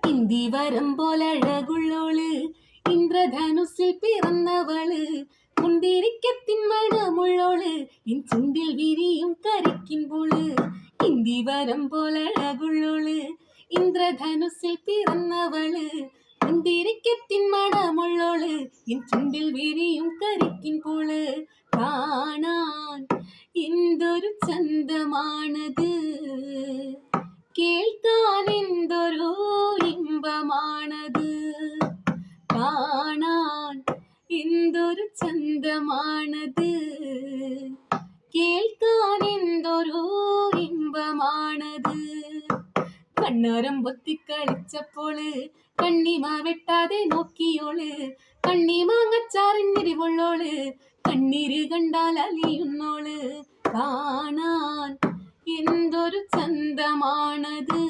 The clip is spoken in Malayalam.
ഇന്തി വരം പോലഴകുള്ളോള്, ഇന്ദ്രധനുസിൽ പിറന്നവള്, മുന്തിരിക്കത്തിൻ മണമുള്ളോള്, ഇൻ ചുണ്ടിൽ വിരിയും കരിക്കിൻപോള്. ഇന്തി വരം പോലഴകുള്ളോള്, ഇന്ദ്രധനുസിൽ പിറന്നവള്, മുന്തിരിക്കത്തിൻ മണമുള്ളോള്, ഇൻ ചുണ്ടിൽ വിരിയും കരിക്കിൻപോള്. കാണാൻ എന്തൊരു ചന്തമാണത്, കേൾക്കാൻ എന്തൊരു ഇമ്പമാണത്. കാണാൻ എന്തൊരു ചന്തമാണത്, കേൾക്കാൻ എന്തൊരു ഇമ്പമാണത്. കണ്ണാരം പൊത്തിക്കളിച്ചപ്പോള്, കണ്ണിമ വെട്ടാതെ നോക്കിയോള്, കണ്ണിമാങ്ങച്ചാറിനിരിവുള്ളോള്, കണ്ണീര് കണ്ടാൽ അലിയുന്നോള്. കാണാൻ എന്തൊരു ചന്തമാണത്.